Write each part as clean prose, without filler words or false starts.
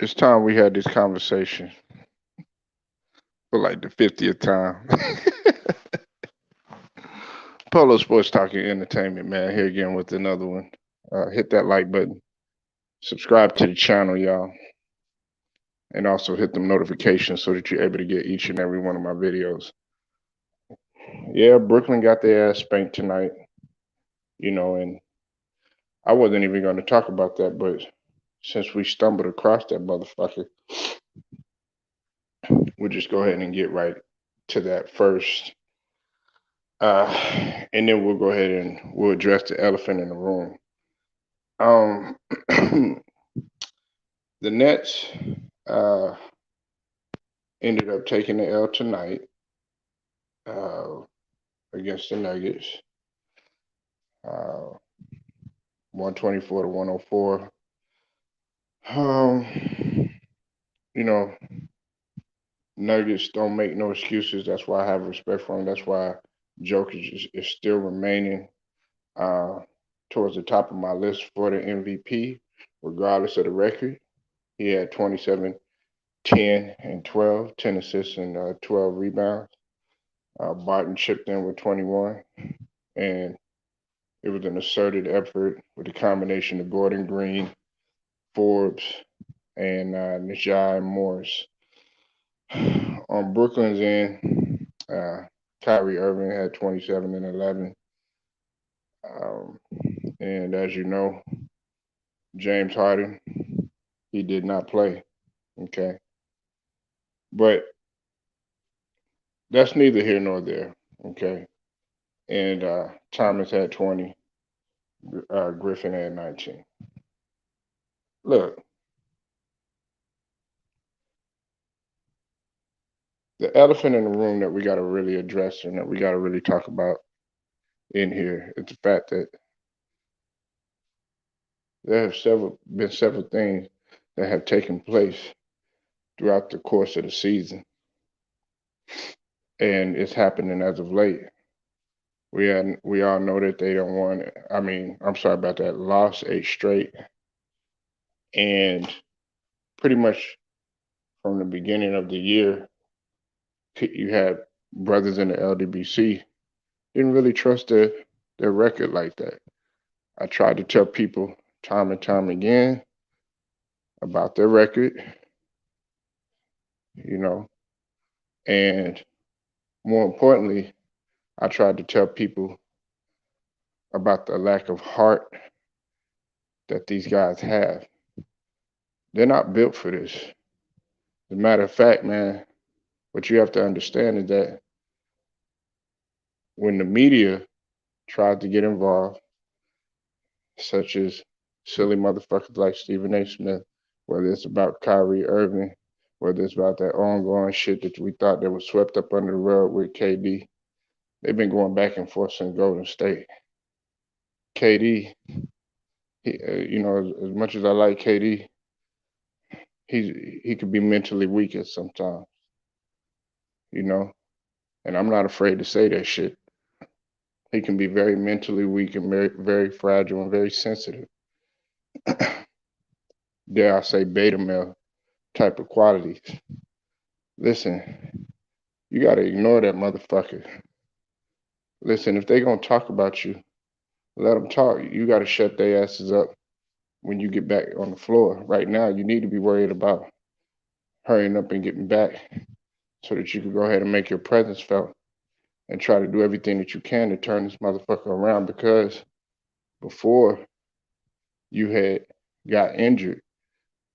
It's time we had this conversation for like the 50th time. Polo Sports Talking Entertainment, man, here again with another one. Hit that like button, subscribe to the channel, y'all, and also hit them notifications so that you're able to get each and every one of my videos. Yeah, Brooklyn got their ass spanked tonight, and I wasn't even going to talk about that, but since we stumbled across that motherfucker, we'll just go ahead and get right to that first. Uh, and then we'll go ahead and we'll address the elephant in the room. Um, the Nets uh, ended up taking the L tonight uh, against the Nuggets, uh, 124 to 104. Um, you know, Nuggets don't make no excuses. That's why I have respect for them. That's why Jokic is still remaining uh, towards the top of my list for the MVP, regardless of the record. He had 27, 10, and 12, 10 assists and 12 rebounds. Barton chipped in with 21, and it was an asserted effort with a combination of Gordon Green, Forbes, and Najee Morris. On Brooklyn's end, Kyrie Irving had 27 and 11. Um, and as you know, James Harden, he did not play. Okay. But that's neither here nor there. Okay. And Thomas had 20, Griffin had 19. Look, the elephant in the room that we got to really address and that we got to really talk about in here is the fact that there have been several things that have taken place throughout the course of the season, and it's happening as of late. We all know that they don't want. I mean, I'm sorry about that. Lost 8 straight, and pretty much from the beginning of the year, you had brothers in the LDBC didn't really trust their record like that. I tried to tell people time and time again about their record, you know, and more importantly, I tried to tell people about the lack of heart that these guys have. They're not built for this. As a matter of fact, man, what you have to understand is that when the media tried to get involved, such as silly motherfuckers like Stephen A. Smith, whether it's about Kyrie Irving, whether it's about that ongoing shit that we thought that was swept up under the rug with KD, they've been going back and forth in Golden State. KD, as much as I like KD, he could be mentally weak at sometimes, you know, and I'm not afraid to say that shit. He can be very mentally weak and very, very fragile and very sensitive. Dare I say beta male type of qualities. Listen, you gotta ignore that motherfucker. Listen, if they gonna talk about you, let them talk. You gotta shut their asses up when you get back on the floor. Right now, you need to be worried about hurrying up and getting back so that you can go ahead and make your presence felt and try to do everything that you can to turn this motherfucker around because before you had got injured,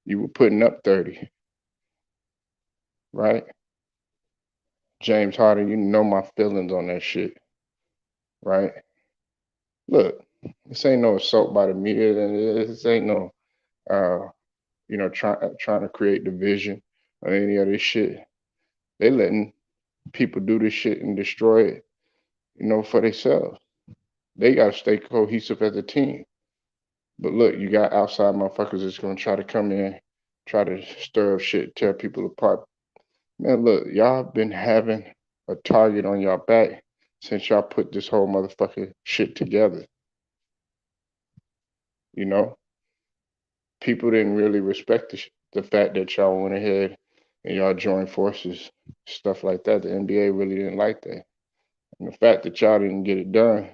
you were putting up 30, right? James Harden, you know my feelings on that shit, right? Look, this ain't no assault by the media. This ain't no, uh, trying to create division or any of this shit. They letting people do this shit and destroy it, for themselves. They gotta stay cohesive as a team. But look, you got outside motherfuckers that's gonna try to come in, try to stir up shit, tear people apart. Man, look, y'all been having a target on y'all back since y'all put this whole motherfucking shit together. You know, people didn't really respect the fact that y'all went ahead and y'all joined forces, stuff like that. The NBA really didn't like that. And the fact that y'all didn't get it done,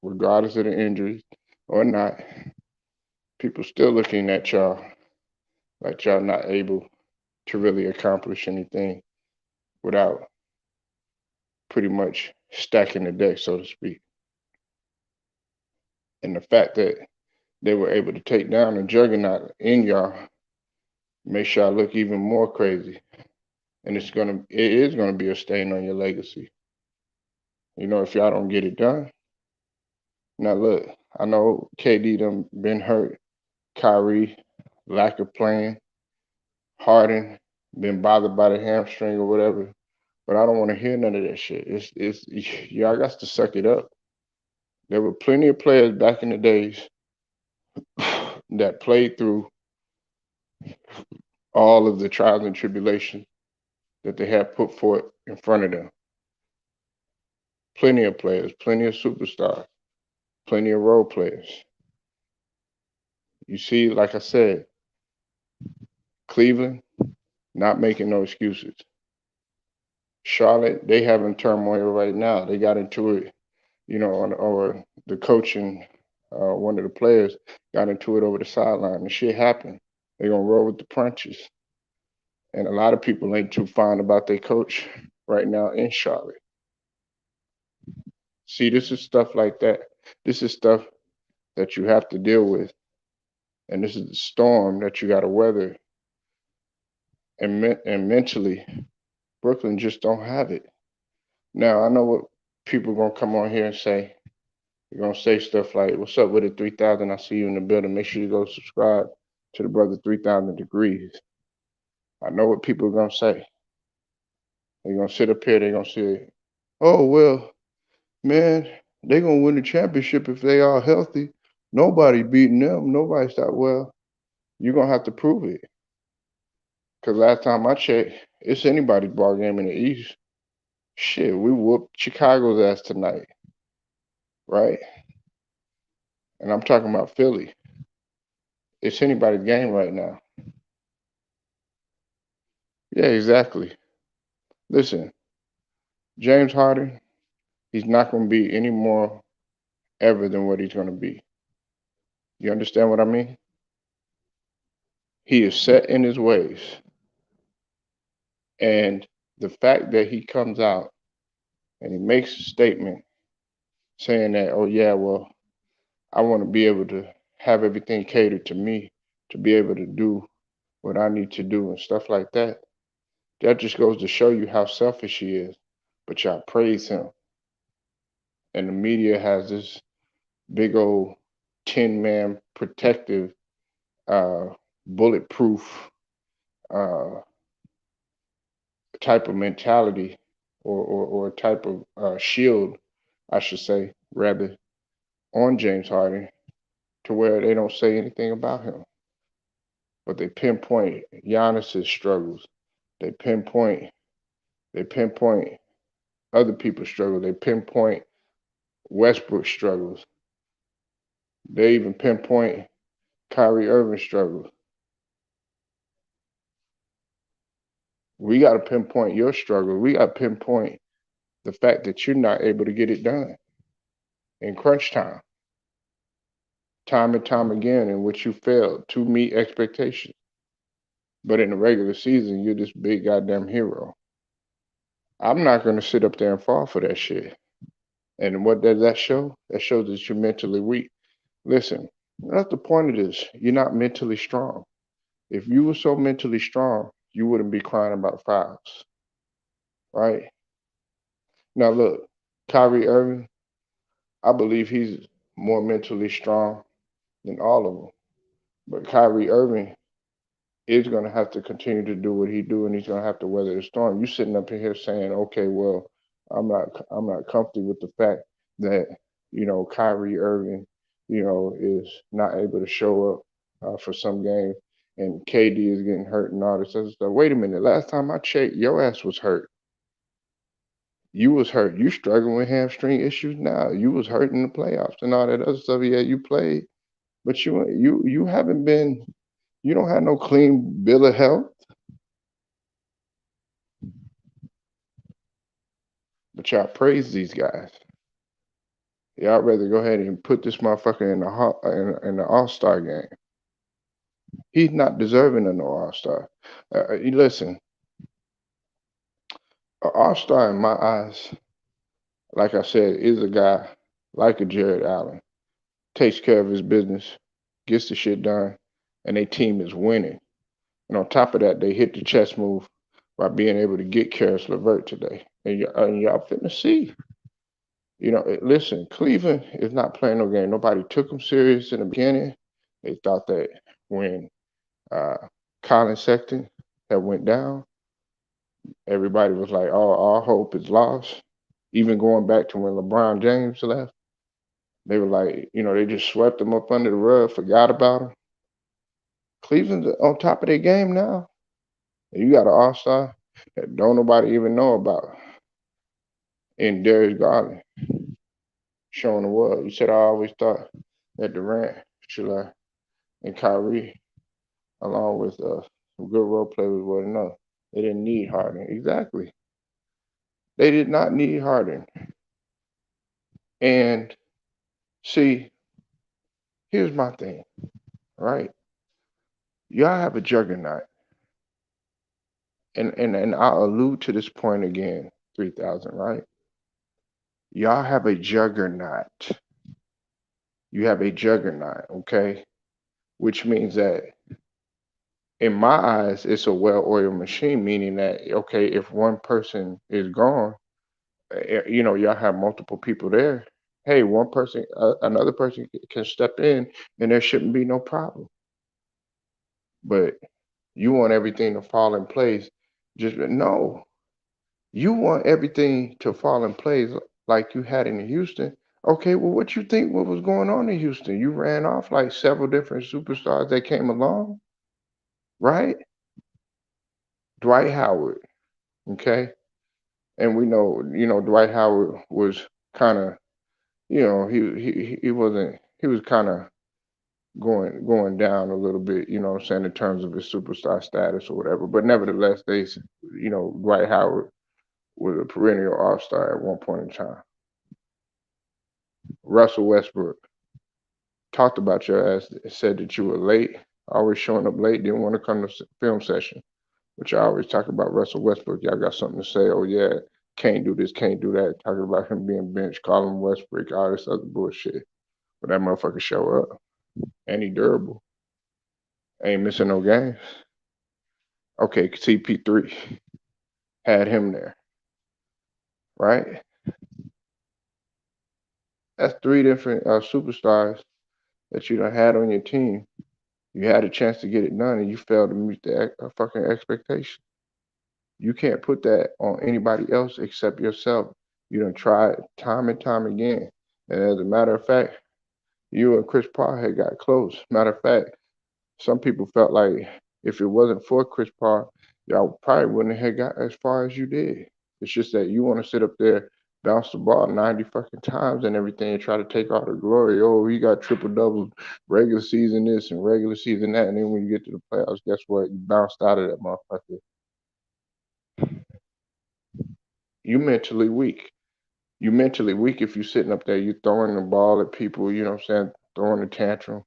regardless of the injuries or not, people still looking at y'all like y'all not able to really accomplish anything without pretty much stacking the deck, so to speak. And the fact that they were able to take down a juggernaut in y'all makes y'all look even more crazy. And it is gonna be a stain on your legacy. You know, if y'all don't get it done. Now look, I know KD done been hurt, Kyrie, lack of playing, Harden, been bothered by the hamstring or whatever. But I don't want to hear none of that shit. It's y'all got to suck it up. There were plenty of players back in the days that played through all of the trials and tribulations that they had put forth in front of them. Plenty of players, plenty of superstars, plenty of role players. You see, like I said, Cleveland not making no excuses. Charlotte, they having turmoil right now. They got into it, you know, or the coaching, one of the players got into it over the sideline. The shit happened. They're gonna roll with the punches. And a lot of people ain't too fond about their coach right now in Charlotte. See, this is stuff like that. This is stuff that you have to deal with. And this is the storm that you got to weather. And mentally, Brooklyn just don't have it. Now, I know what people going to come on here and say. You're going to say stuff like, what's up with it, 3000? I see you in the building. Make sure you go subscribe to the brother 3000 Degrees. I know what people are going to say. They're going to sit up here. They're going to say, oh, well, man, they're going to win the championship if they are healthy. Nobody beating them. Nobody's that well. You're going to have to prove it. Because last time I checked, it's anybody's ball game in the East. Shit, we whooped Chicago's ass tonight. Right? And I'm talking about Philly. It's anybody's game right now. Yeah, exactly. Listen, James Harden, he's not going to be any more ever than what he's going to be. You understand what I mean? He is set in his ways. And the fact that he comes out and he makes a statement saying that, oh, yeah, well, I want to be able to have everything catered to me to be able to do what I need to do and stuff like that. That just goes to show you how selfish he is. But y'all praise him. And the media has this big old 10-man protective, bulletproof type of mentality or type of shield, I should say, rather, on James Harden to where they don't say anything about him. But they pinpoint Giannis's struggles. They pinpoint other people's struggles. They pinpoint Westbrook's struggles. They even pinpoint Kyrie Irving's struggles. We got to pinpoint your struggle. We got to pinpoint the fact that you're not able to get it done in crunch time and time again, in which you failed to meet expectations. But in the regular season, you're this big goddamn hero. I'm not going to sit up there and fall for that shit. And what does that show? That shows that you're mentally weak. Listen, that's the point of this. You're not mentally strong. If you were so mentally strong, you wouldn't be crying about fouls. Right? Now look, Kyrie Irving, I believe he's more mentally strong than all of them. But Kyrie Irving is going to have to continue to do what he do, and he's going to have to weather the storm. You sitting up here saying, okay, well, I'm not comfortable with the fact that Kyrie Irving, is not able to show up for some game, and KD is getting hurt and all this other stuff. Wait a minute, last time I checked, your ass was hurt. You was hurt. You struggling with hamstring issues now. You was hurt in the playoffs and all that other stuff. Yeah, you played, but you haven't been You don't have no clean bill of health, but y'all praise these guys. Y'all rather go ahead and put this motherfucker in the All-Star game. He's not deserving of no All-Star. Listen, an All-Star in my eyes, like I said, is a guy like a Jared Allen, takes care of his business, gets the shit done, and their team is winning. And on top of that, they hit the chess move by being able to get Karis LeVert today. And y'all finna see. Listen, Cleveland is not playing no game. Nobody took them serious in the beginning. They thought that when uh, Colin Sexton had went down, everybody was like, "Oh, all hope is lost." Even going back to when LeBron James left, they were like, they just swept them up under the rug, forgot about them. Cleveland's on top of their game now. And you got an all-star that don't nobody even know about in Darius Garland showing the world. You said I always thought that Durant should and Kyrie, along with some good role players, were enough. They didn't need Harden. Exactly. They did not need Harden. And see, here's my thing, right? Y'all have a juggernaut. And I'll allude to this point again, 3000, right? Y'all have a juggernaut. You have a juggernaut, okay? Which means that in my eyes, it's a well-oiled machine, meaning that, okay, if one person is gone, y'all have multiple people there. Hey, one person, another person can step in and there shouldn't be no problem. But you want everything to fall in place. No, you want everything to fall in place like you had in Houston. Okay, well, what you think what was going on in Houston? You ran off like several different superstars that came along, right? Dwight Howard, okay? And we know, Dwight Howard was kind of, he wasn't, he was kind of going down a little bit, what I'm saying, in terms of his superstar status or whatever. But nevertheless, Dwight Howard was a perennial all-star at one point in time. Russell Westbrook talked about your ass, said that you were late, always showing up late, didn't want to come to film session, which I always talk about Russell Westbrook. Y'all got something to say? Oh yeah, can't do this, can't do that. Talking about him being benched, calling Westbrook, all this other bullshit. But that motherfucker show up, and he durable, ain't missing no games. Okay, CP3 had him there, right? That's three different superstars that you done had on your team. You had a chance to get it done, and you failed to meet the fucking expectation. You can't put that on anybody else except yourself. You done tried time and time again. And as a matter of fact, you and Chris Paul had got close. Matter of fact, some people felt like if it wasn't for Chris Paul, y'all probably wouldn't have got as far as you did. It's just that you want to sit up there, bounce the ball 90 fucking times and everything and try to take all the glory. Oh, he got triple double regular season this and regular season that. And then when you get to the playoffs, guess what? You bounced out of that motherfucker. You mentally weak. You mentally weak if you sitting up there, you throwing the ball at people, you know what I'm saying, throwing a tantrum,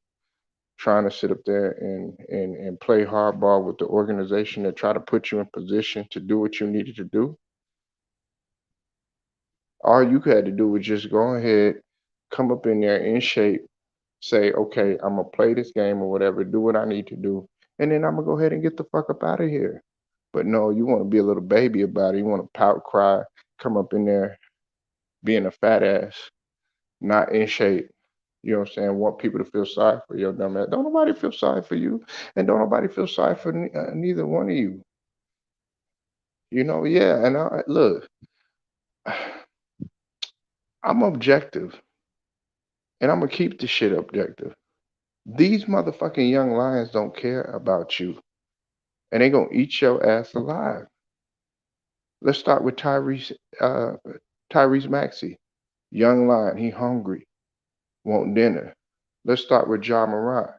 trying to sit up there and play hardball with the organization that try to put you in position to do what you needed to do. All you had to do was just go ahead, come up in there in shape, say, okay, I'm gonna play this game or whatever, do what I need to do, and then I'm gonna go ahead and get the fuck up out of here. But no, you want to be a little baby about it. You want to pout, cry, come up in there being a fat ass, not in shape. You know what I'm saying? Want people to feel sorry for your dumb ass. Don't nobody feel sorry for you, and don't nobody feel sorry for neither one of you. Yeah. And look, I'm objective, and I'm gonna keep the shit objective. These motherfucking young lions don't care about you, and they gonna eat your ass alive. Let's start with Tyrese Maxey, young lion. He hungry, want dinner. Let's start with Ja Morant,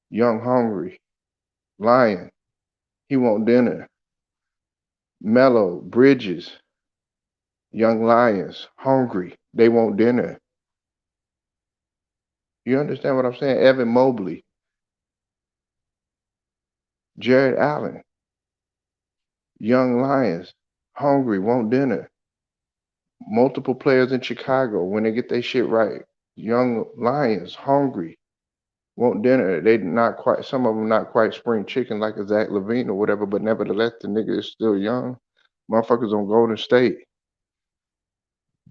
young hungry. Lion, he want dinner. Mellow, Bridges, Young Lions, hungry. They want dinner. You understand what I'm saying? Evan Mobley, Jared Allen, Young Lions, hungry, want dinner. Multiple players in Chicago, when they get their shit right, Young Lions, hungry, want dinner. They not quite, some of them not quite spring chicken like a Zach LaVine or whatever, but nevertheless, the nigga is still young. Motherfuckers on Golden State.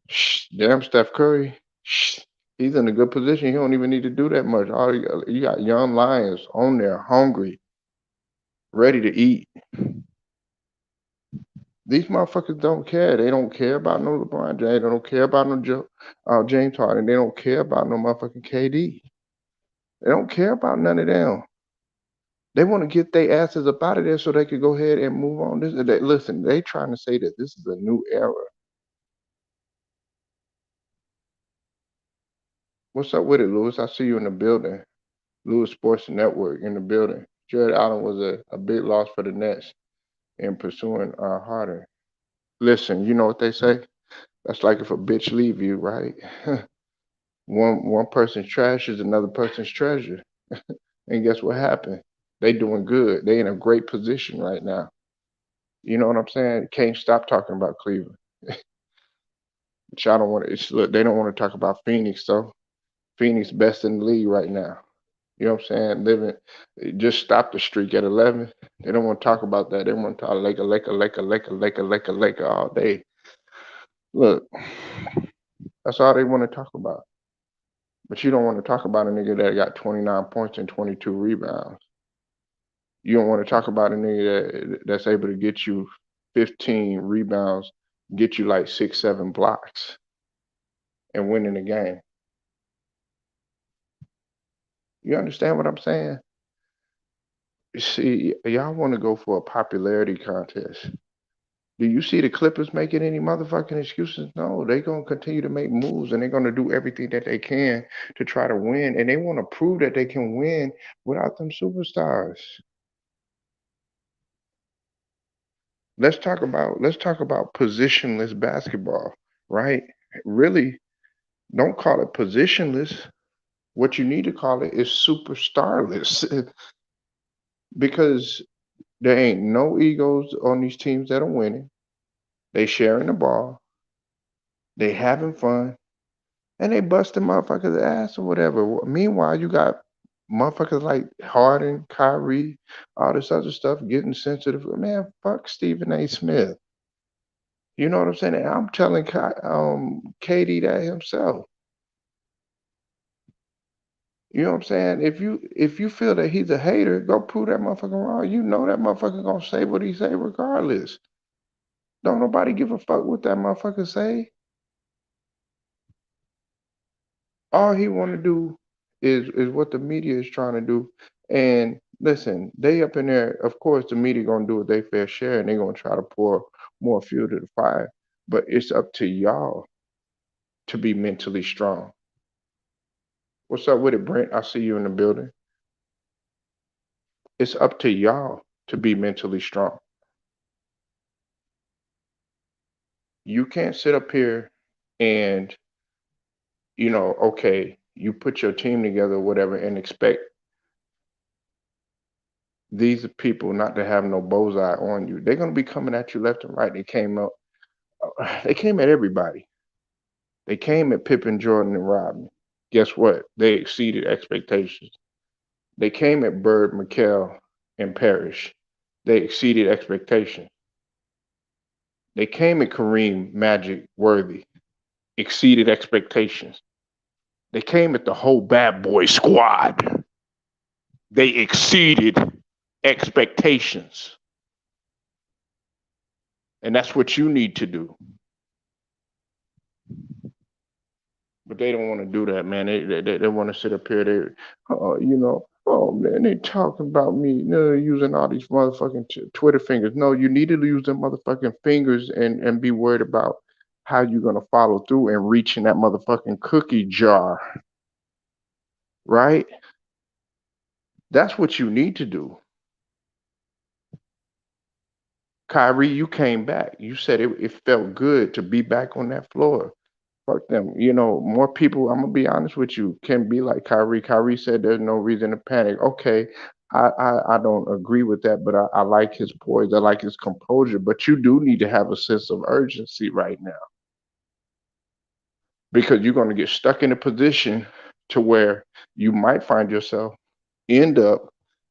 Shh, damn Steph Curry. Shh, he's in a good position. He don't even need to do that much. All you got young lions on there, hungry, ready to eat. These motherfuckers don't care. They don't care about no LeBron James. They don't care about no James Harden. They don't care about no motherfucking KD. They don't care about none of them. They want to get their asses up out of there so they could go ahead and move on. Listen, they trying to say that this is a new era. What's up with it, Lewis? I see you in the building. Lewis Sports Network in the building. Jared Allen was a big loss for the Nets in pursuing Harden. Listen, you know what they say? That's like if a bitch leave you, right? One person's trash is another person's treasure. And guess what happened? They doing good. They in a great position right now. You know what I'm saying? Can't stop talking about Cleveland. But y'all don't want to. Look, they don't want to talk about Phoenix though. Phoenix best in the league right now. You know what I'm saying? Just stop the streak at 11. They don't want to talk about that. They want to talk Laker all day. Look, that's all they want to talk about. But you don't want to talk about a nigga that got 29 points and 22 rebounds. You don't want to talk about a nigga that's able to get you 15 rebounds, get you like 6, 7 blocks, and winning the game. You understand what I'm saying? See, y'all want to go for a popularity contest. Do you see the Clippers making any motherfucking excuses? No, they're going to continue to make moves and they're going to do everything that they can to try to win. And they want to prove that they can win without them superstars. Let's talk about positionless basketball, right? Really, don't call it positionless. What you need to call it is superstarless because there ain't no egos on these teams that are winning. They sharing the ball. They having fun. And they busting motherfuckers' ass or whatever. Meanwhile, you got motherfuckers like Harden, Kyrie, all this other stuff getting sensitive. Man, fuck Stephen A. Smith. You know what I'm saying? And I'm telling KD that himself. You know what I'm saying? If you feel that he's a hater, go prove that motherfucker wrong. You know that motherfucker gonna say what he say regardless. Don't nobody give a fuck what that motherfucker say. All he want to do is what the media is trying to do. And listen, they up in there. Of course, the media gonna do what they fair share, and they gonna try to pour more fuel to the fire. But it's up to y'all to be mentally strong. What's up with it, Brent? I see you in the building. It's up to y'all to be mentally strong. You can't sit up here and okay, you put your team together or whatever and expect these people not to have no bullseye on you. They're gonna be coming at you left and right. They came at everybody. They came at Pippen, Jordan, and Rodman. Guess what? They exceeded expectations. They came at Bird, McHale, and Parrish. They exceeded expectations. They came at Kareem, Magic, Worthy, exceeded expectations. They came at the whole bad boy squad. They exceeded expectations. And that's what you need to do. But they don't want to do that, man. They want to sit up here. Oh man, they talking about me, using all these motherfucking Twitter fingers. No, you need to use them motherfucking fingers and be worried about how you're gonna follow through and reach in that motherfucking cookie jar, right? That's what you need to do. Kyrie, you came back. You said it felt good to be back on that floor. Fuck them. You know, more people, I'm gonna be honest with you, can be like Kyrie. Kyrie said there's no reason to panic. Okay, I don't agree with that, but I like his poise, I like his composure. But you do need to have a sense of urgency right now because you're gonna get stuck in a position to where you might find yourself end up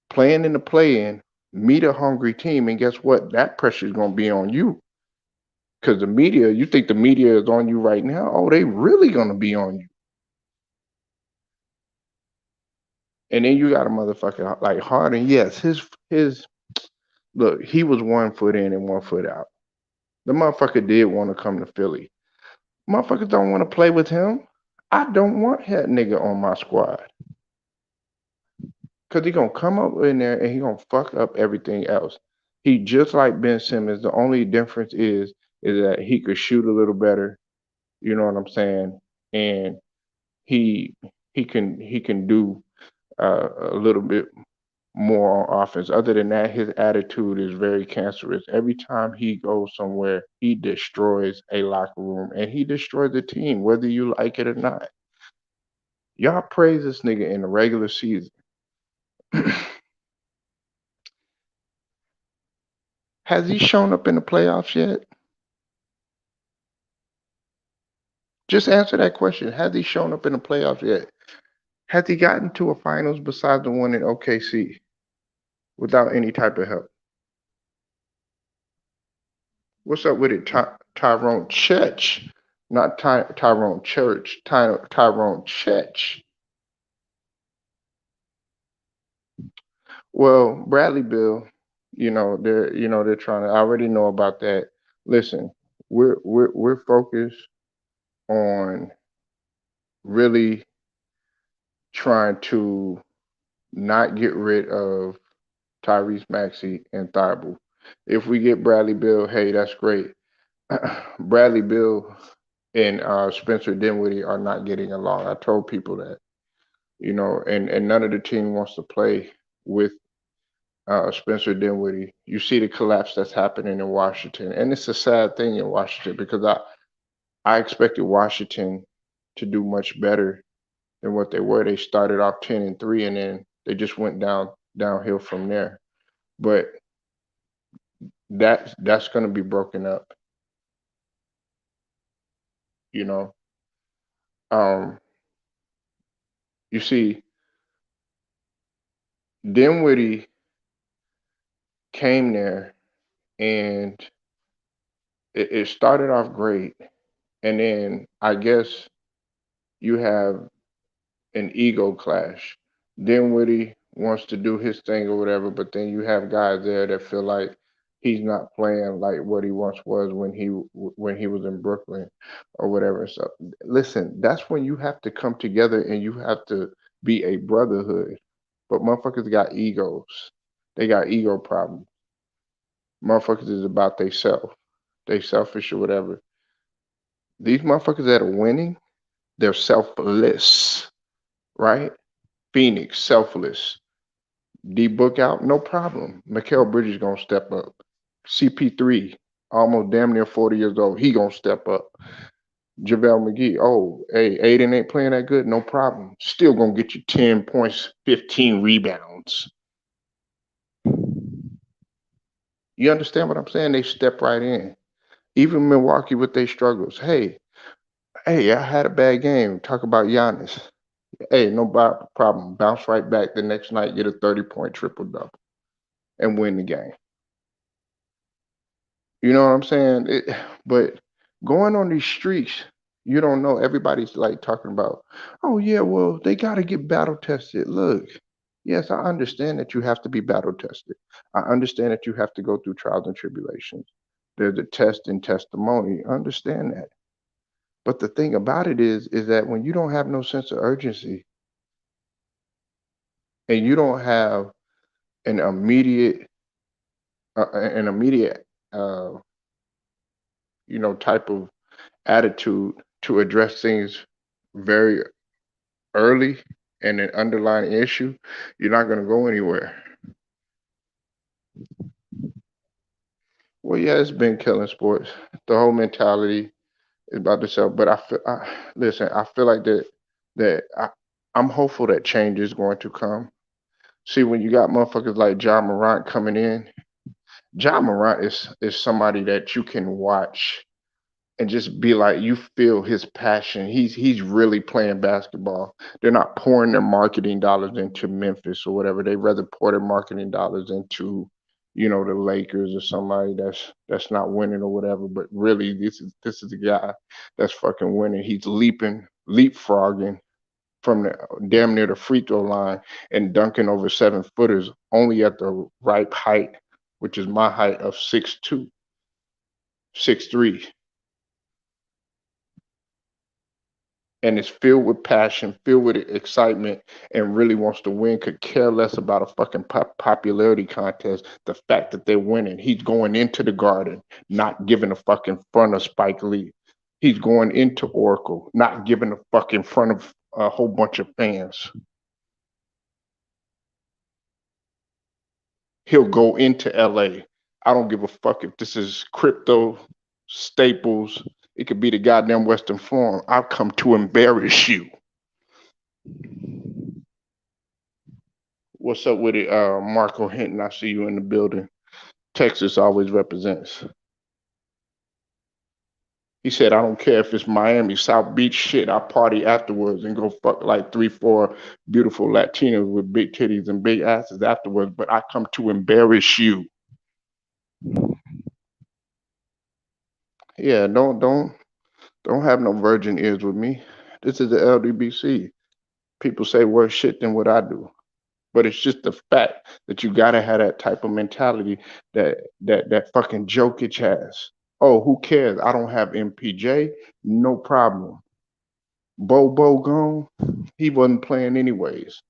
playing in the play-in, meet a hungry team, and guess what? That pressure is gonna be on you. Because the media, you think the media is on you right now? Oh, they really gonna be on you. And then you got a motherfucker like Harden. Yes, his look, he was 1 foot in and 1 foot out. The motherfucker did want to come to Philly. Motherfuckers don't want to play with him. I don't want that nigga on my squad. Cause he gonna come up in there and he gonna fuck up everything else. He just like Ben Simmons. The only difference is that he could shoot a little better. You know what I'm saying? And he he can do a little bit more on offense. Other than that, his attitude is very cancerous. Every time he goes somewhere, he destroys a locker room and he destroys the team, whether you like it or not. Y'all praise this nigga in the regular season. Has he shown up in the playoffs yet? Just answer that question. Has he shown up in the playoffs yet? Has he gotten to a finals besides the one in OKC without any type of help? What's up with it, Tyrone Church? Not Tyrone Church, Tyrone Church. Well, Bradley Bill, they're trying to. I already know about that. Listen, we're focused on really trying to not get rid of Tyrese Maxey and Thibault. If we get Bradley Bill, hey, that's great. Bradley Bill and Spencer Dinwiddie are not getting along. I told people that, and none of the team wants to play with Spencer Dinwiddie. You see the collapse that's happening in Washington, and it's a sad thing in Washington because I expected Washington to do much better than what they were. They started off 10-3, and then they just went downhill from there. But that's going to be broken up, you know. Um, you see, Dinwiddie came there, and it started off great, and then I guess you have an ego clash. Dinwiddie wants to do his thing or whatever, but then you have guys there that feel like he's not playing like what he once was when he was in Brooklyn or whatever. So listen, that's when you have to come together and you have to be a brotherhood. But motherfuckers got egos. They got ego problems. Motherfuckers is about they self. They selfish or whatever. These motherfuckers that are winning, they're selfless, right? Phoenix, selfless. D book out, no problem. Mikal Bridges gonna step up. CP3, almost damn near 40 years old, he gonna step up. JaVale McGee, oh, hey, Aiden ain't playing that good, no problem. Still gonna get you 10 points, 15 rebounds. You understand what I'm saying? They step right in. Even Milwaukee with their struggles. Hey, I had a bad game. Talk about Giannis. Hey, no problem. Bounce right back the next night, get a 30-point triple double, and win the game. You know what I'm saying? But going on these streaks, you don't know. Everybody's like talking about, oh yeah, well they got to get battle tested. Look, yes, I understand that you have to be battle tested. I understand that you have to go through trials and tribulations. There's a test and testimony. I understand that. But the thing about it is that when you don't have no sense of urgency and you don't have an immediate, an immediate, uh, type of attitude to address things very early and an underlying issue, you're not going to go anywhere. Well, yeah, it's been killing sports. The whole mentality is about to sell. But listen, I feel like I'm hopeful that change is going to come. See, when you got motherfuckers like John Morant coming in, John Morant is somebody that you can watch and just be like, you feel his passion. He's really playing basketball. They're not pouring their marketing dollars into Memphis or whatever. They rather pour their marketing dollars into, the Lakers or somebody that's not winning or whatever. But really, this is a guy that's fucking winning. He's leapfrogging from the damn near the free throw line and dunking over 7 footers only at the right height, which is my height of 6'2", 6'3". And is filled with passion, filled with excitement, and really wants to win, could care less about a fucking popularity contest. The fact that they're winning, he's going into the Garden, not giving a fucking front of Spike Lee. He's going into Oracle, not giving a fucking front of a whole bunch of fans. He'll go into LA. I don't give a fuck if this is Crypto, Staples. It could be the goddamn Western Forum. I've come to embarrass you. What's up with it, Marco Hinton? I see you in the building. Texas always represents. He said, I don't care if it's Miami, South Beach, shit. I party afterwards and go fuck like 3, 4 beautiful Latinas with big titties and big asses afterwards. But I come to embarrass you. Yeah, don't have no virgin ears with me. This is the LDBC. People say worse shit than what I do. But it's just the fact that you gotta have that type of mentality that fucking Jokic has. Oh, who cares? I don't have MPJ. No problem. Bobo gone. He wasn't playing anyways.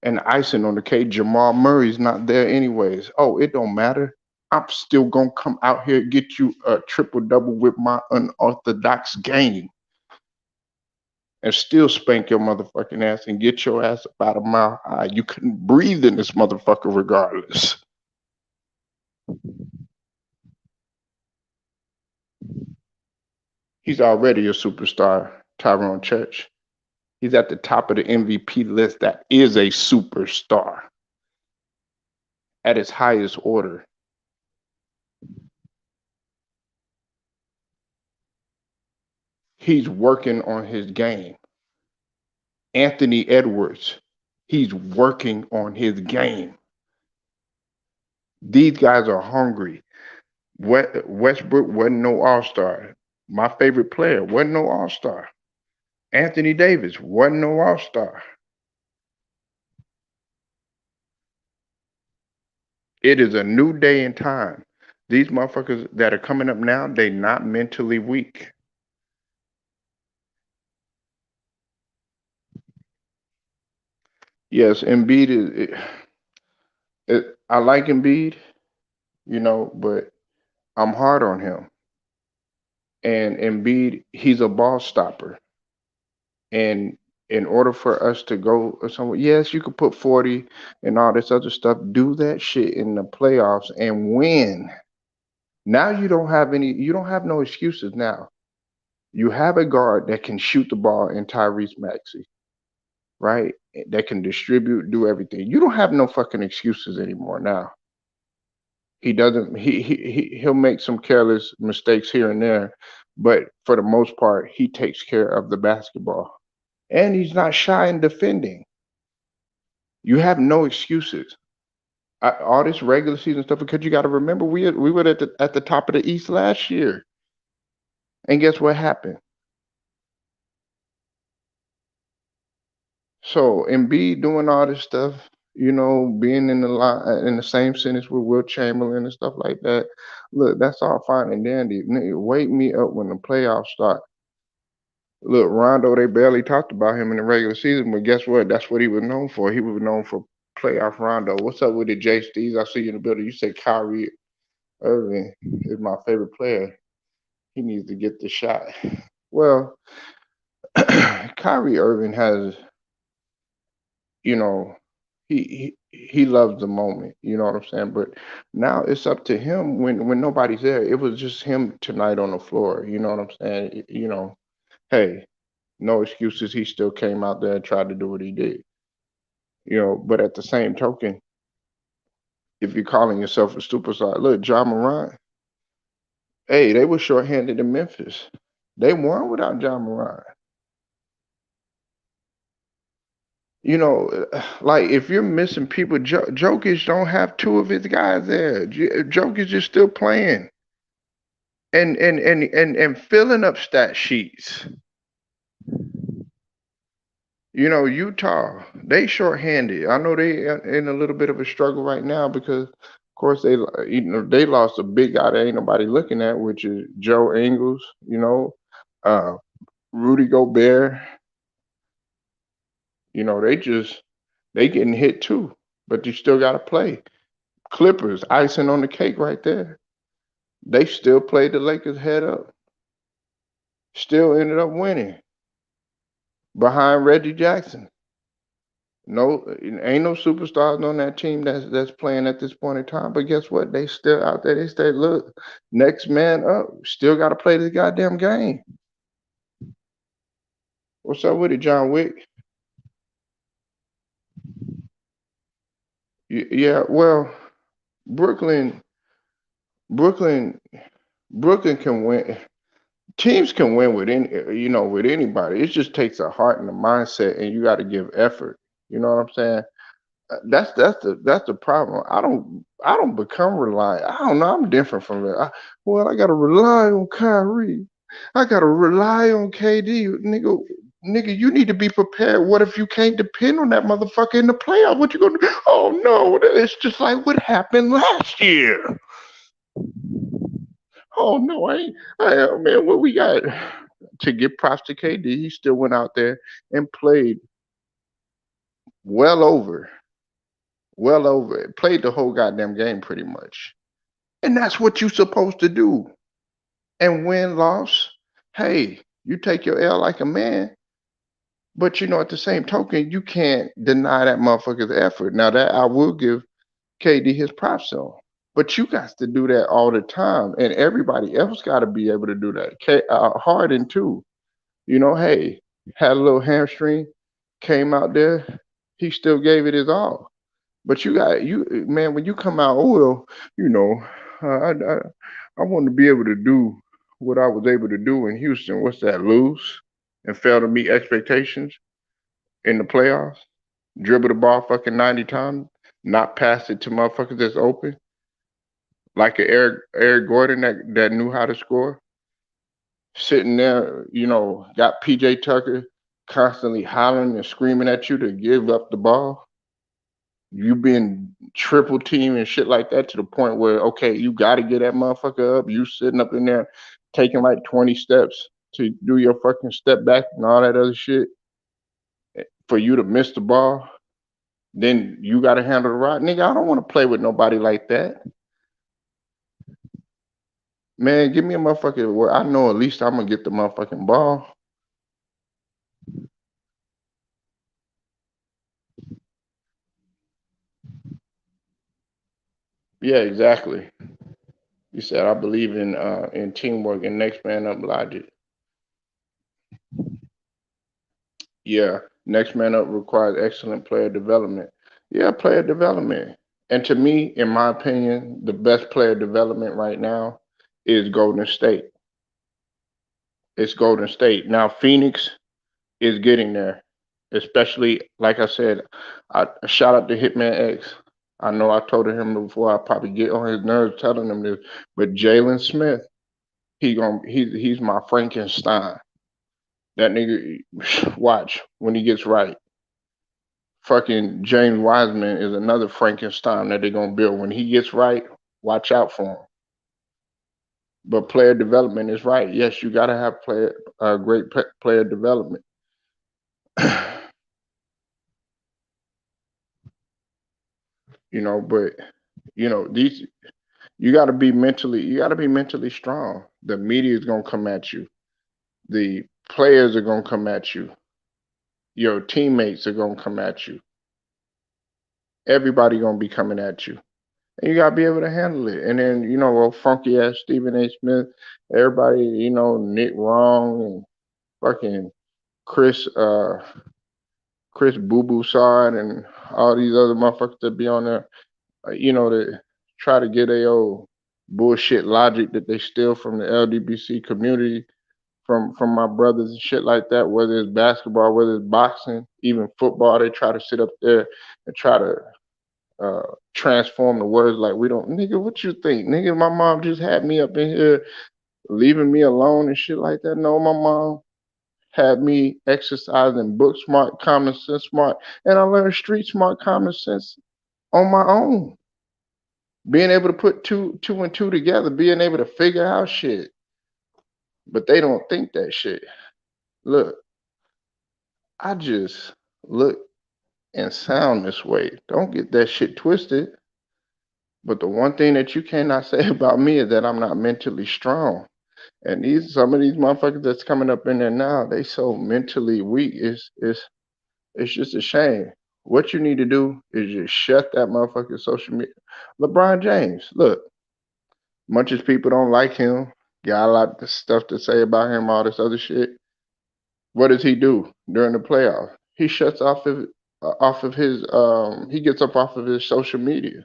And icing on the cake, Jamal Murray's not there anyways. Oh, it don't matter. I'm still gonna come out here and get you a triple double with my unorthodox game and still spank your motherfucking ass and get your ass about a mile high. You couldn't breathe in this motherfucker regardless. He's already a superstar, Tyrone Church. He's at the top of the MVP list. That is a superstar at its highest order. He's working on his game. Anthony Edwards, he's working on his game. These guys are hungry. Westbrook wasn't no all-star. My favorite player wasn't no all-star. Anthony Davis wasn't no all-star. It is a new day and time. These motherfuckers that are coming up now, they not mentally weak. Yes, Embiid I like Embiid, but I'm hard on him. And Embiid, he's a ball stopper. And in order for us to go somewhere, yes, you could put 40 and all this other stuff. Do that shit in the playoffs and win. Now you don't have no excuses now. You have a guard that can shoot the ball in Tyrese Maxey, right? That can distribute, do everything. You don't have no fucking excuses anymore now. He doesn't he'll make some careless mistakes here and there, but for the most part, he takes care of the basketball. And he's not shy in defending. You have no excuses. All this regular season stuff, because you got to remember we were at the top of the East last year, and guess what happened? So Embiid doing all this stuff, being in the line in the same sentence with Will Chamberlain and stuff like that. Look, that's all fine and dandy. Wake me up when the playoffs start. Look, Rondo, they barely talked about him in the regular season, but guess what? That's what he was known for. He was known for playoff Rondo. What's up with it, Jay Steves? I see you in the building. You say Kyrie Irving is my favorite player. He needs to get the shot. Well, Kyrie Irving has, you know, he loves the moment. You know what I'm saying? But now it's up to him when nobody's there. It was just him tonight on the floor. You know what I'm saying? You know, hey, no excuses. He still came out there and tried to do what he did. You know, but at the same token, if you're calling yourself a superstar, look, John Morant, hey, they were shorthanded in Memphis. They won without John Morant. You know, like if you're missing people, Jokic don't have two of his guys there. Jokic is still playing and filling up stat sheets. You know, Utah, they shorthanded. I know they in a little bit of a struggle right now because, of course, they lost a big guy that ain't nobody looking at, which is Joe Ingles. You know, uh, Rudy Gobert. You know, they getting hit too, but you still got to play. Clippers, icing on the cake right there. They still played the Lakers head up. Still ended up winning behind Reggie Jackson. No, ain't no superstars on that team that's playing at this point in time. But guess what? They still out there. They stay look, next man up. Still got to play this goddamn game. What's up with it, John Wick? Yeah, well, Brooklyn, Brooklyn, Brooklyn can win. Teams can win with with anybody. It just takes a heart and a mindset, and you got to give effort. You know what I'm saying? That's the problem. I don't become reliant. I don't know. I'm different from that. Well, I gotta rely on Kyrie. I gotta rely on KD. Nigga, you need to be prepared. What if you can't depend on that motherfucker in the playoffs? What you gonna do? Oh no, it's just like what happened last year. Oh no, man. What we got to give props to KD? He still went out there and played well over played the whole goddamn game pretty much. And that's what you're supposed to do. And win, loss, hey, you take your L like a man. But at the same token, you can't deny that motherfucker's effort. Now that I will give KD his props on. But you got to do that all the time. And everybody else got to be able to do that. Harden too. Hey, had a little hamstring, came out there, he still gave it his all. But man, when you come out, oh well, you know, I want to be able to do what I was able to do in Houston. What's that? Lose and fail to meet expectations in the playoffs. Dribble the ball fucking 90 times, not pass it to motherfuckers that's open, like a Eric Gordon that knew how to score. Sitting there, got PJ Tucker constantly hollering and screaming at you to give up the ball. You being triple team and shit like that to the point where okay, you got to get that motherfucker up. You sitting up in there taking like 20 steps to do your fucking step back and all that other shit for you to miss the ball. Then you got to handle the rock, nigga. I don't want to play with nobody like that. Man, give me a motherfucker where I know at least I'm gonna get the motherfucking ball. Yeah, exactly. You said I believe in teamwork and next man up logic. Yeah, next man up requires excellent player development. Yeah, player development. And to me, in my opinion, the best player development right now is Golden State. It's Golden State. Now Phoenix is getting there, especially like I said. I shout out to Hitman X. I know I told him before. I probably get on his nerves telling him this, but Jalen Smith, he's my Frankenstein. That nigga, watch when he gets right. Fucking James Wiseman is another Frankenstein that they're gonna build. When he gets right, watch out for him. But player development is right. Yes, you gotta have player development. But these you gotta be mentally strong. The media is gonna come at you. The players are gonna come at you. Your teammates are gonna come at you. everybody gonna be coming at you. And you gotta be able to handle it. And then, funky ass Stephen A. Smith, everybody, Nick Wrong and fucking Chris Chris Boo Boo Side and all these other motherfuckers that be on there, to try to get a old bullshit logic that they steal from the LDBC community, from my brothers and shit like that, whether it's basketball, whether it's boxing, even football. They try to sit up there and try to transform the words like we don't. Nigga, what you think? Nigga, my mom just had me up in here leaving me alone and shit like that. No, my mom had me exercising book smart, common sense smart, and I learned street smart, common sense on my own. Being able to put two and two together, being able to figure out shit. But they don't think that shit. Look, I just look and sound this way. Don't get that shit twisted. But the one thing that you cannot say about me is that I'm not mentally strong. And some of these motherfuckers that's coming up in there now, they so mentally weak. It's just a shame. What you need to do is just shut that motherfucking social media. LeBron James, look, much as people don't like him, got a lot of stuff to say about him, all this other shit. What does he do during the playoffs? He shuts off of his he gets up off of his social media.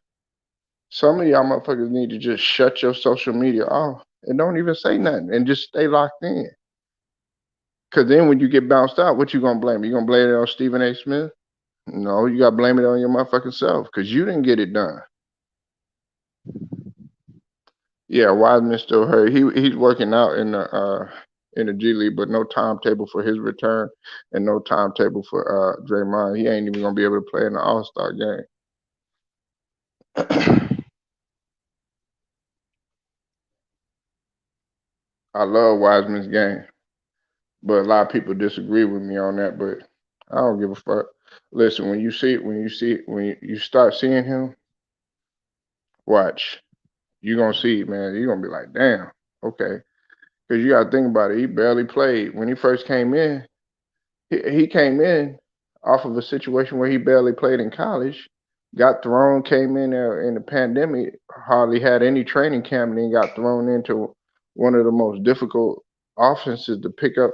Some of y'all motherfuckers need to just shut your social media off and don't even say nothing and just stay locked in. Cause then when you get bounced out, what you gonna blame? You gonna blame it on Stephen A. Smith? No, you gotta blame it on your motherfucking self, cause you didn't get it done. Yeah, Wiseman still hurt. He's working out in the G League, but no timetable for his return and no timetable for Draymond. He ain't even gonna be able to play in the All-Star game. I love Wiseman's game, but a lot of people disagree with me on that. But I don't give a fuck. Listen, when you start seeing him, watch. You gonna see, man. You gonna be like, damn, okay. Because you gotta think about it. He barely played when he first came in. He came in off of a situation where he barely played in college. Got thrown, came in there in the pandemic, hardly had any training camp, and then got thrown into one of the most difficult offenses to pick up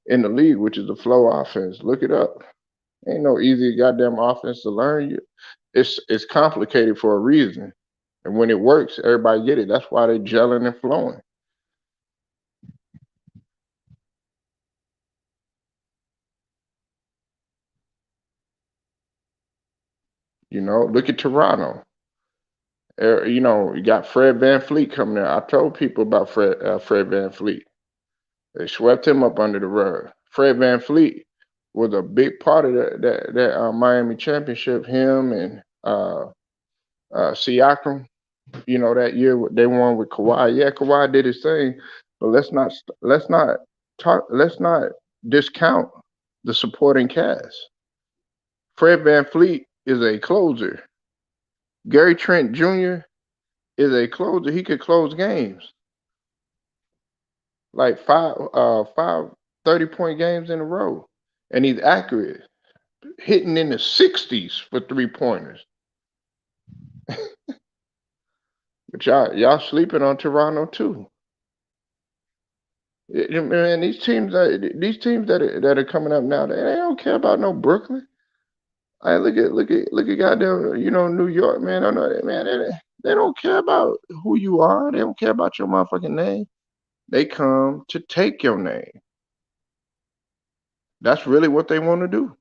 in the league, which is the flow offense. Look it up. Ain't no easy goddamn offense to learn. It's complicated for a reason. And when it works, everybody get it. That's why they gelling and flowing. Look at Toronto. You got Fred VanVleet coming there. I told people about Fred VanVleet. They swept him up under the rug. Fred VanVleet was a big part of that Miami championship. Him and Siakam. That year they won with Kawhi. Yeah, Kawhi did his thing, but let's not discount the supporting cast. Fred VanVleet is a closer. Gary Trent Jr. is a closer. He could close games. Like five 30-point games in a row. And he's accurate. Hitting in the 60s for 3-pointers. But y'all sleeping on Toronto too. Man, these teams that are coming up now, they don't care about no Brooklyn. I look at goddamn, New York, man. I know that, man. They don't care about who you are. They don't care about your motherfucking name. They come to take your name. That's really what they want to do.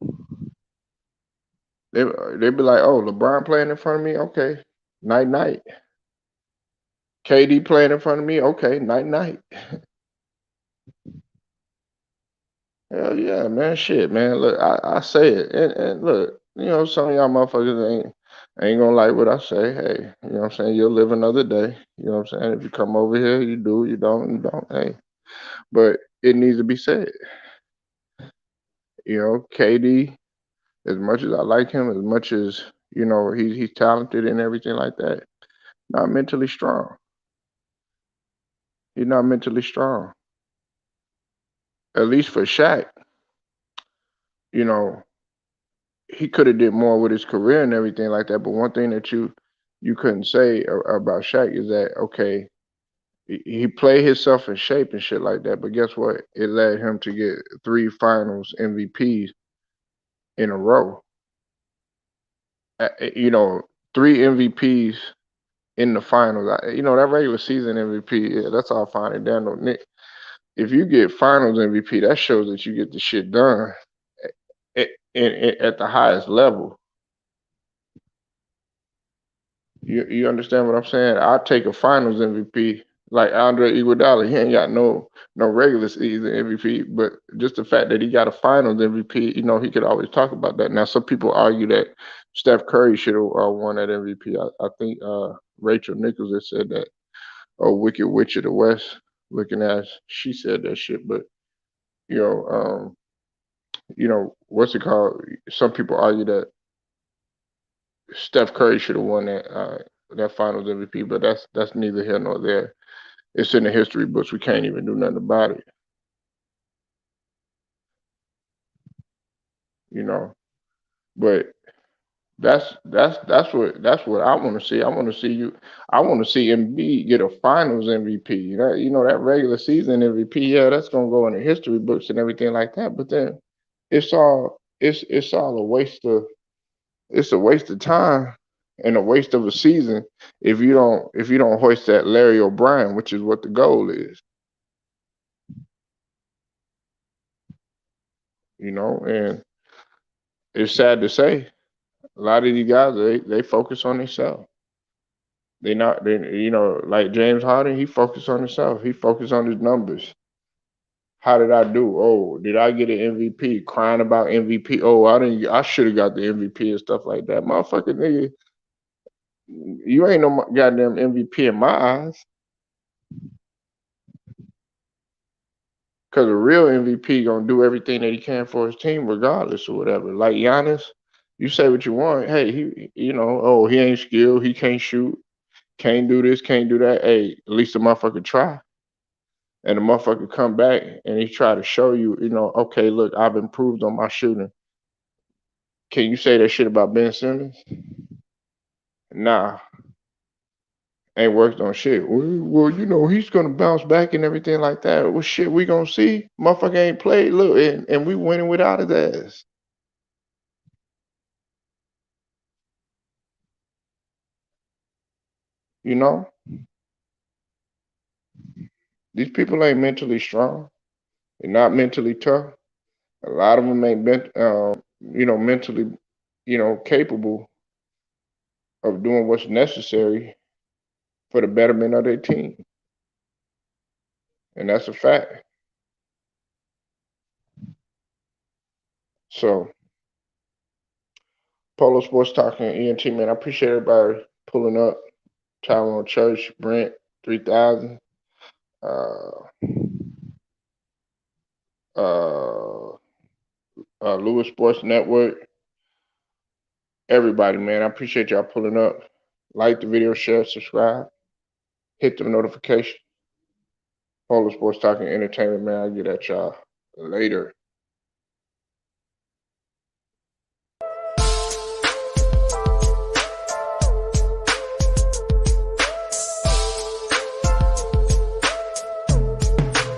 They be like, oh, LeBron playing in front of me, okay, night night. KD playing in front of me, okay, night night. Hell yeah, man, shit, man. Look, I say it, and look, some of y'all motherfuckers ain't gonna like what I say. Hey, you know what I'm saying? You'll live another day. You know what I'm saying? If you come over here, you do. You don't, you don't. Hey, but it needs to be said. KD, as much as I like him, as much as he's talented and everything like that, not mentally strong. He's not mentally strong. At least for Shaq, you know, he could have did more with his career and everything like that. But one thing that you couldn't say about Shaq is that okay, he played himself in shape and shit like that. But guess what? It led him to get 3 Finals MVPs in a row. You know, 3 MVPs in the finals. You know, that regular season MVP, yeah, that's all fine and dandy. Nick, if you get Finals MVP, that shows that you get the shit done at the highest level. You understand what I'm saying? I'll take a Finals MVP like Andre Iguodala. He ain't got no regular season MVP, but just the fact that he got a Finals MVP, you know, he could always talk about that. Now, some people argue that Steph Curry should have won that MVP. I think Rachel Nichols has said that. Or Wicked Witch of the West, looking as she said that shit. But you know, what's it called? Some people argue that Steph Curry should have won that Finals MVP, but that's neither here nor there. It's in the history books. We can't even do nothing about it. You know, but that's what I want to see. I want to see you. I want to see Embiid get a Finals MVP. That regular season MVP. Yeah, that's gonna go in the history books and everything like that. But then it's all a waste of it's a waste of time and a waste of a season if you don't hoist that Larry O'Brien, which is what the goal is. And it's sad to say a lot of these guys they focus on themselves. They like James Harden, he focused on himself. He focused on his numbers. How did I do? Oh, did I get an MVP? Crying about MVP. Oh, I didn't. I should have got the MVP and stuff like that. Motherfucker, nigga, you ain't no goddamn MVP in my eyes. Cause a real MVP gonna do everything that he can for his team, regardless or whatever. Like Giannis, you say what you want. Hey, oh, he ain't skilled. He can't shoot. Can't do this. Can't do that. Hey, at least the motherfucker try. And the motherfucker come back and he try to show you, okay, look, I've improved on my shooting. Can you say that shit about Ben Simmons? Nah, ain't worked on shit. Well, he's gonna bounce back and everything like that. Well, shit, we gonna see. Motherfucker ain't played. Look, and we winning without his ass. You know, these people ain't mentally strong. They're not mentally tough. A lot of them ain't mentally, capable of doing what's necessary for the betterment of their team, and that's a fact. So, Polo Sports Talking ENT, man. I appreciate everybody pulling up. Tyrone Church, Brent, 3000. Uh, uh, Lewis Sports Network. Everybody, man. I appreciate y'all pulling up. Like the video, share, subscribe, hit the notification. Polo Sports Talking Entertainment, man. I'll get at y'all later.